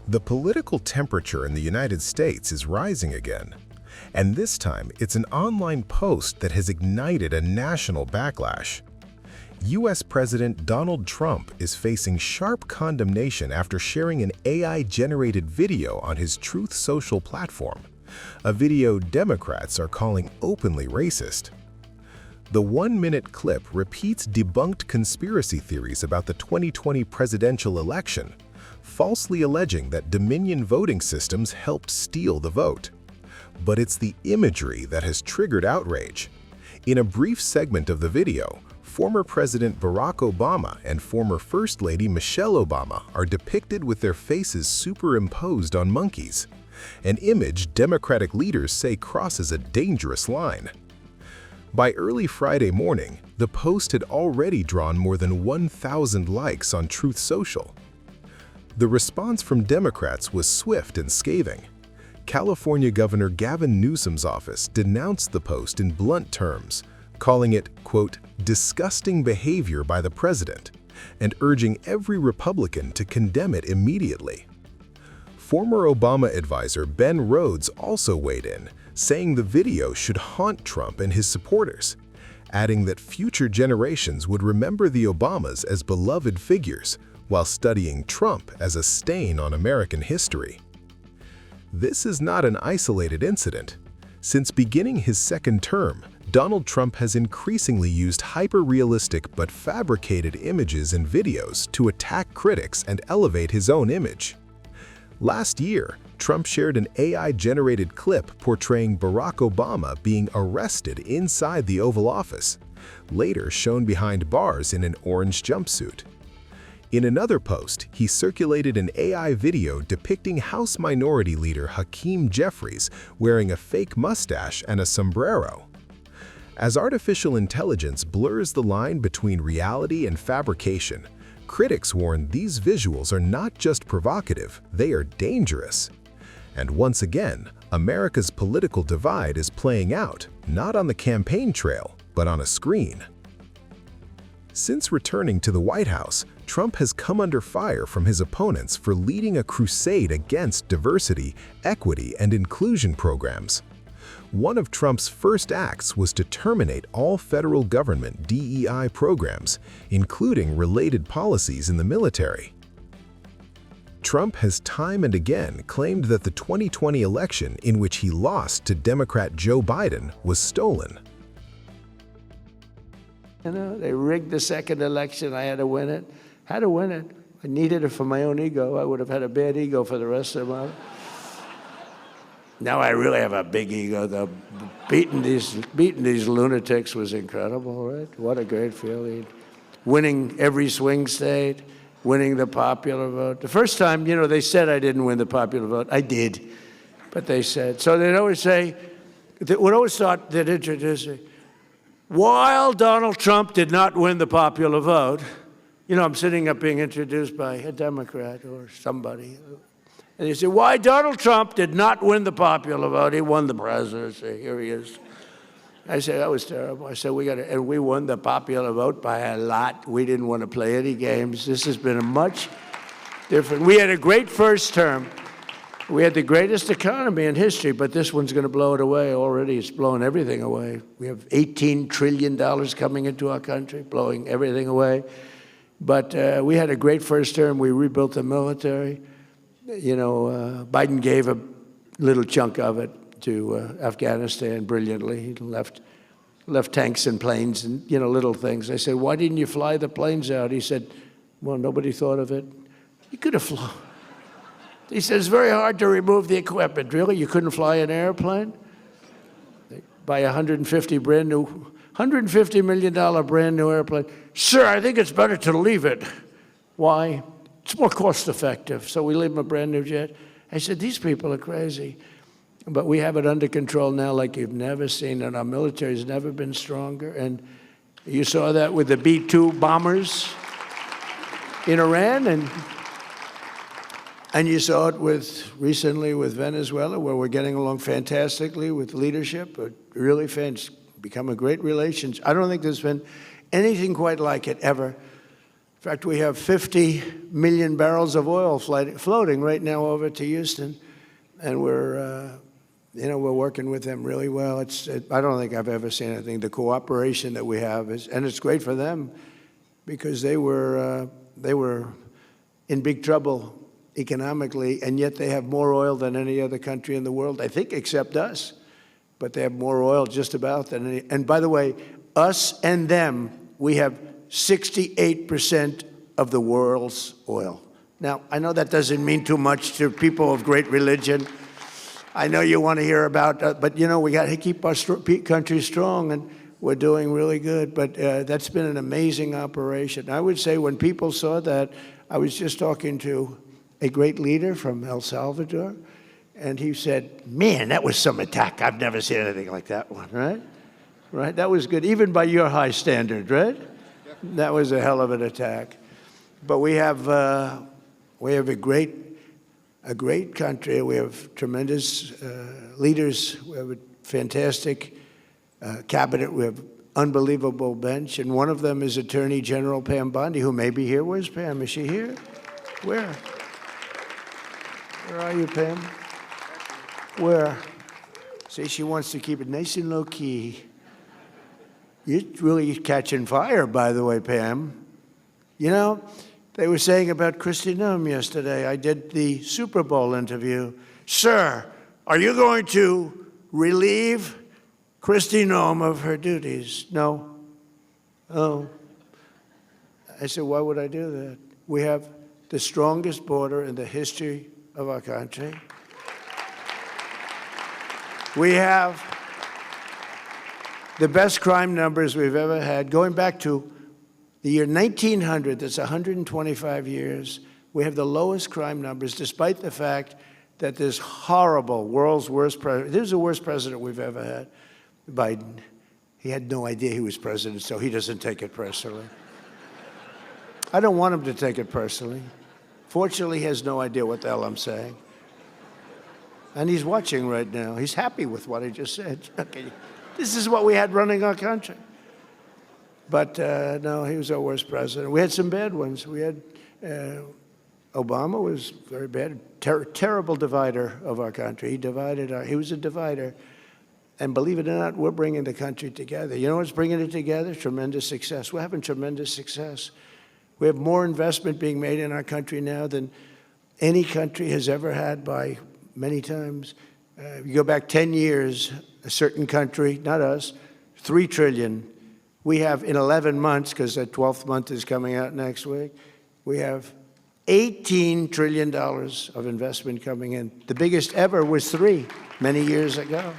The political temperature in the United States is rising again, and this time it's an online post that has ignited a national backlash. U.S. President Donald Trump is facing sharp condemnation after sharing an AI-generated video on his Truth Social platform, a video Democrats are calling openly racist. The one-minute clip repeats debunked conspiracy theories about the 2020 presidential election, falsely alleging that Dominion voting systems helped steal the vote. But it's the imagery that has triggered outrage. In a brief segment of the video, former President Barack Obama and former First Lady Michelle Obama are depicted with their faces superimposed on monkeys, an image Democratic leaders say crosses a dangerous line. By early Friday morning, the post had already drawn more than 1,000 likes on Truth Social. The response from Democrats was swift and scathing. California Governor Gavin Newsom's office denounced the post in blunt terms, calling it, quote, disgusting behavior by the president, and urging every Republican to condemn it immediately. Former Obama advisor Ben Rhodes also weighed in, saying the video should haunt Trump and his supporters, adding that future generations would remember the Obamas as beloved figures, while studying Trump as a stain on American history. This is not an isolated incident. Since beginning his second term, Donald Trump has increasingly used hyper-realistic but fabricated images and videos to attack critics and elevate his own image. Last year, Trump shared an AI-generated clip portraying Barack Obama being arrested inside the Oval Office, later shown behind bars in an orange jumpsuit. In another post, he circulated an AI video depicting House Minority Leader Hakeem Jeffries wearing a fake mustache and a sombrero. As artificial intelligence blurs the line between reality and fabrication, critics warn these visuals are not just provocative, they are dangerous. And once again, America's political divide is playing out, not on the campaign trail, but on a screen. Since returning to the White House, Trump has come under fire from his opponents for leading a crusade against diversity, equity, and inclusion programs. One of Trump's first acts was to terminate all federal government DEI programs, including related policies in the military. Trump has time and again claimed that the 2020 election in which he lost to Democrat Joe Biden was stolen. You know, they rigged the second election. I had to win it. Had to win it. I needed it for my own ego. I would have had a bad ego for the rest of my life. Now I really have a big ego, though. Beating these lunatics was incredible, right? What a great feeling. Winning every swing state, winning the popular vote. The first time, you know, they said I didn't win the popular vote. I did, but they said. So they'd always say, they would always thought they'd introduce me. While Donald Trump did not win the popular vote, you know, I'm sitting up being introduced by a Democrat or somebody. And they say, why Donald Trump did not win the popular vote? He won the presidency. Here he is. I said, that was terrible. I said, and we won the popular vote by a lot. We didn't want to play any games. This has been a much different. We had a great first term. We had the greatest economy in history, but this one's going to blow it away already. It's blowing everything away. We have $18 trillion coming into our country, blowing everything away. But we had a great first term. We rebuilt the military. You know, Biden gave a little chunk of it to Afghanistan brilliantly. He left tanks and planes and, you know, little things. I said, why didn't you fly the planes out? He said, well, nobody thought of it. You could have flown. He said, it's very hard to remove the equipment. Really? You couldn't fly an airplane? Buy a $150 million brand new airplane. Sir, I think it's better to leave it. Why? It's more cost effective. So we leave them a brand new jet. I said, these people are crazy. But we have it under control now like you've never seen, and our military has never been stronger. And you saw that with the B-2 bombers in Iran, and you saw it recently with Venezuela, where we're getting along fantastically with leadership, really become a great relationship. I don't think there's been anything quite like it ever fact, we have 50 million barrels of oil floating right now over to Houston, and we're working with them really well. I don't think I've ever seen anything. The cooperation that we have and it's great for them because they were in big trouble economically, and yet they have more oil than any other country in the world, I think, except us. But they have more oil just about than any. And by the way, us and them, we have 68% of the world's oil. Now, I know that doesn't mean too much to people of great religion. I know you want to hear about, but we got to keep our country strong, and we're doing really good. But that's been an amazing operation. I would say when people saw that, I was just talking to a great leader from El Salvador, and he said, "Man, that was some attack. I've never seen anything like that one." Right? That was good, even by your high standard, right? That was a hell of an attack. But we have a great country. We have tremendous leaders. We have a fantastic cabinet. We have unbelievable bench, and one of them is Attorney General Pam Bondi, who may be here. Where's Pam? Is she here? Where? Where are you, Pam? Where? See, she wants to keep it nice and low-key. You're really catching fire, by the way, Pam. They were saying about Kristi Noem yesterday. I did the Super Bowl interview. "Sir, are you going to relieve Kristi Noem of her duties?" "No." "Oh." I said, "Why would I do that? We have the strongest border in the history of our country. We have the best crime numbers we've ever had. Going back to the year 1900, that's 125 years, we have the lowest crime numbers, despite the fact that this horrible, world's worst president, this is the worst president we've ever had, Biden. He had no idea he was president, so he doesn't take it personally. I don't want him to take it personally. Fortunately, he has no idea what the hell I'm saying. And he's watching right now. He's happy with what I just said. Okay. This is what we had running our country. But no, he was our worst president. We had some bad ones. We had Obama was very bad, terrible divider of our country. He was a divider. And believe it or not, we're bringing the country together. You know what's bringing it together? Tremendous success. We're having tremendous success. We have more investment being made in our country now than any country has ever had by many times. You go back 10 years, a certain country, not us, $3 trillion. We have in 11 months, because the 12th month is coming out next week, we have $18 trillion of investment coming in. The biggest ever was 3 many years ago.